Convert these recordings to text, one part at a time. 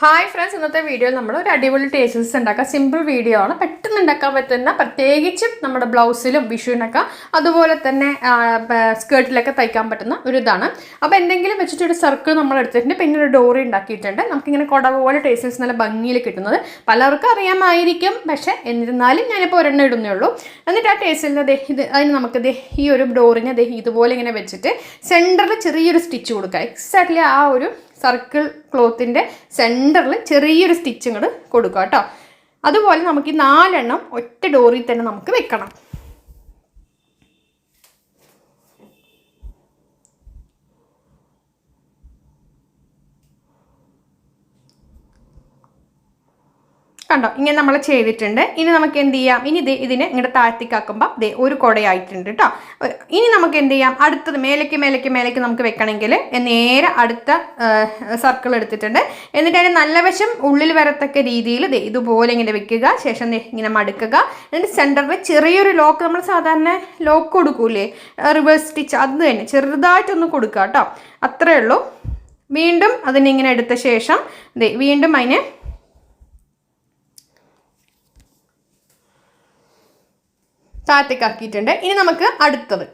Hi friends, ഇന്നത്തെ വീഡിയോയിൽ നമ്മൾ ഒരു അടിപൊളി ടേസൽസ് ഉണ്ടാക്കാം. സിമ്പിൾ വീഡിയോ ആണ്, പെട്ടെന്ന് ഉണ്ടാക്കാൻ പറ്റുന്ന, പ്രത്യേകിച്ചും നമ്മുടെ ബ്ലൗസിലും വിഷുവിനൊക്കെ അതുപോലെ തന്നെ സ്കേർട്ടിലൊക്കെ തയ്ക്കാൻ പറ്റുന്ന ഒരു ഇതാണ്. അപ്പോൾ എന്തെങ്കിലും വെച്ചിട്ടൊരു സർക്കിൾ നമ്മൾ എടുത്തിട്ടുണ്ട്, പിന്നെ ഒരു ഡോറി ഉണ്ടാക്കിയിട്ടുണ്ട്. നമുക്കിങ്ങനെ കുട പോലെ ടേസൽസ് നല്ല ഭംഗിയിൽ കിട്ടുന്നത് പലർക്കും അറിയാമായിരിക്കും, പക്ഷേ എന്നിരുന്നാലും ഞാനിപ്പോൾ ഒരെണ്ണം ഇടുന്നേ ഉള്ളൂ. എന്നിട്ട് ആ ടേസലിന് അതിന് നമുക്ക് ഈ ഒരു ഡോറിനെ ഇതുപോലെ ഇങ്ങനെ വെച്ചിട്ട് സെൻറ്ററിൽ ചെറിയൊരു സ്റ്റിച്ച് കൊടുക്കുക. എക്സാക്ട്ലി ആ ഒരു സർക്കിൾ ക്ലോത്തിൻ്റെ സെൻറ്ററിൽ ചെറിയൊരു സ്റ്റിച്ച് ഇങ്ങോട്ട് കൊടുക്കുക കേട്ടോ. അതുപോലെ നമുക്ക് ഈ 4 എണ്ണം ഒറ്റ ഡോറിൽ തന്നെ നമുക്ക് വെക്കണം. കണ്ടോ, ഇങ്ങനെ നമ്മൾ ചെയ്തിട്ടുണ്ട്. ഇനി നമുക്ക് എന്ത് ചെയ്യാം, ഇനി ഇതിനെ ഇങ്ങോട്ട് താഴ്ത്തിക്കാക്കുമ്പോൾ ഒരു കുടയായിട്ടുണ്ട് കേട്ടോ. ഇനി നമുക്ക് എന്ത് ചെയ്യാം, അടുത്തത് മേലേക്ക് നമുക്ക് വെക്കണമെങ്കിൽ നേരെ അടുത്ത സർക്കിൾ എടുത്തിട്ടുണ്ട്. എന്നിട്ട് അതിന് നല്ല വശം ഉള്ളിൽ വരത്തക്ക രീതിയിൽ ഇതുപോലെ ഇങ്ങനെ വെക്കുക. ശേഷം ഇങ്ങനെ മടുക്കുക. എന്നിട്ട് സെൻറ്ററിൽ ചെറിയൊരു ലോക്ക്, നമ്മൾ സാധാരണ ലോക്ക് കൊടുക്കൂലേ, റിവേഴ്സ് സ്റ്റിച്ച്, അത് തന്നെ ചെറുതായിട്ടൊന്ന് കൊടുക്കുക കേട്ടോ. അത്രയേ ഉള്ളൂ. വീണ്ടും അതിനിങ്ങനെ എടുത്ത ശേഷം വീണ്ടും അതിനെ താഴത്തേക്കാക്കിയിട്ടുണ്ട്. ഇനി നമുക്ക് അടുത്തത്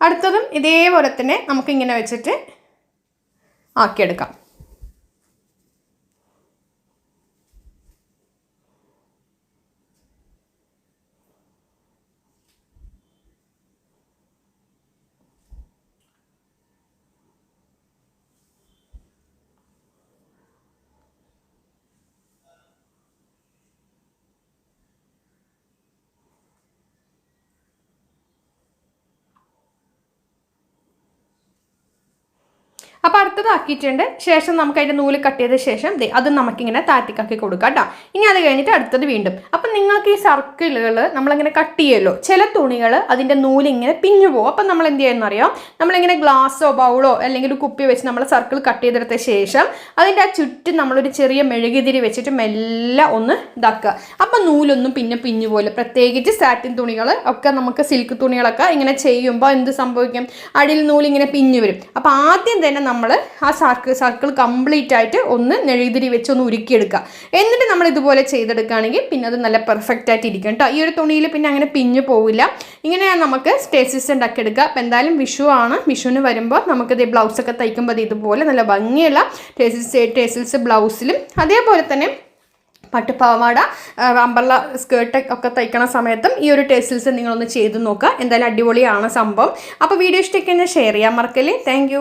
അടുത്തതും ഇതേപോലെ തന്നെ നമുക്കിങ്ങനെ വെച്ചിട്ട് ആക്കിയെടുക്കാം. അപ്പോൾ അടുത്തതാക്കിയിട്ടുണ്ട്. ശേഷം നമുക്ക് അതിൻ്റെ നൂല് കട്ട് ചെയ്ത ശേഷം അത് നമുക്കിങ്ങനെ താഴ്ത്തിക്കാക്കി കൊടുക്കാം കേട്ടോ. ഇനി അത് കഴിഞ്ഞിട്ട് അടുത്തത് വീണ്ടും. അപ്പം നിങ്ങൾക്ക് ഈ സർക്കിളുകൾ നമ്മളിങ്ങനെ കട്ട് ചെയ്യുമല്ലോ, ചില തുണികൾ അതിൻ്റെ നൂലിങ്ങനെ പിഞ്ഞു പോകും. അപ്പം നമ്മൾ എന്ത് ചെയ്യുമെന്ന് അറിയാം, നമ്മളിങ്ങനെ ഗ്ലാസ്സോ ബൗളോ അല്ലെങ്കിൽ ഒരു കുപ്പി വെച്ച് നമ്മൾ സർക്കിൾ കട്ട് ചെയ്തെടുത്ത ശേഷം അതിൻ്റെ ആ ചുറ്റും നമ്മളൊരു ചെറിയ മെഴുകുതിരി വെച്ചിട്ട് മെല്ലെ ഒന്ന് ഇതാക്കുക. അപ്പം നൂലൊന്നും പിന്നെ പിഞ്ഞു പോലെ. പ്രത്യേകിച്ച് സാറ്റിൻ തുണികൾ ഒക്കെ, നമുക്ക് സിൽക്ക് തുണികളൊക്കെ ഇങ്ങനെ ചെയ്യുമ്പോൾ എന്ത് സംഭവിക്കും, അടിയിൽ നൂലിങ്ങനെ പിഞ്ഞു വരും. അപ്പോൾ ആദ്യം തന്നെ നമ്മൾ ആ സർക്കിൾ കംപ്ലീറ്റ് ആയിട്ട് ഒന്ന് നെഴുതിരി വെച്ച് ഒന്ന് ഉരുക്കിയെടുക്കുക. എന്നിട്ട് നമ്മൾ ഇതുപോലെ ചെയ്തെടുക്കുകയാണെങ്കിൽ പിന്നെ അത് നല്ല പെർഫെക്റ്റ് ആയിട്ട് ഇരിക്കും കേട്ടോ. ഈ ഒരു തുണിയിൽ പിന്നെ അങ്ങനെ പിഞ്ഞു പോവില്ല. ഇങ്ങനെയാണ് നമുക്ക് ടേസൽസ് ഉണ്ടാക്കിയെടുക്കുക. അപ്പോൾ എന്തായാലും വിഷു ആണ്, വിഷുവിന് വരുമ്പോൾ നമുക്കിത് ബ്ലൗസൊക്കെ തയ്ക്കുമ്പോൾ ഇതുപോലെ നല്ല ഭംഗിയുള്ള ടേസൽസ് ബ്ലൗസിലും അതേപോലെ തന്നെ പട്ടുപാവാട, അമ്പർല സ്കേർട്ട് ഒക്കെ തയ്ക്കണ സമയത്തും ഈ ഒരു ടേസൽസ് നിങ്ങളൊന്ന് ചെയ്ത് നോക്കുക. എന്തായാലും അടിപൊളിയാണ് സംഭവം. അപ്പോൾ വീഡിയോ ഇഷ്ടമൊക്കെ ഷെയർ ചെയ്യാൻ മറക്കല്ലേ. താങ്ക്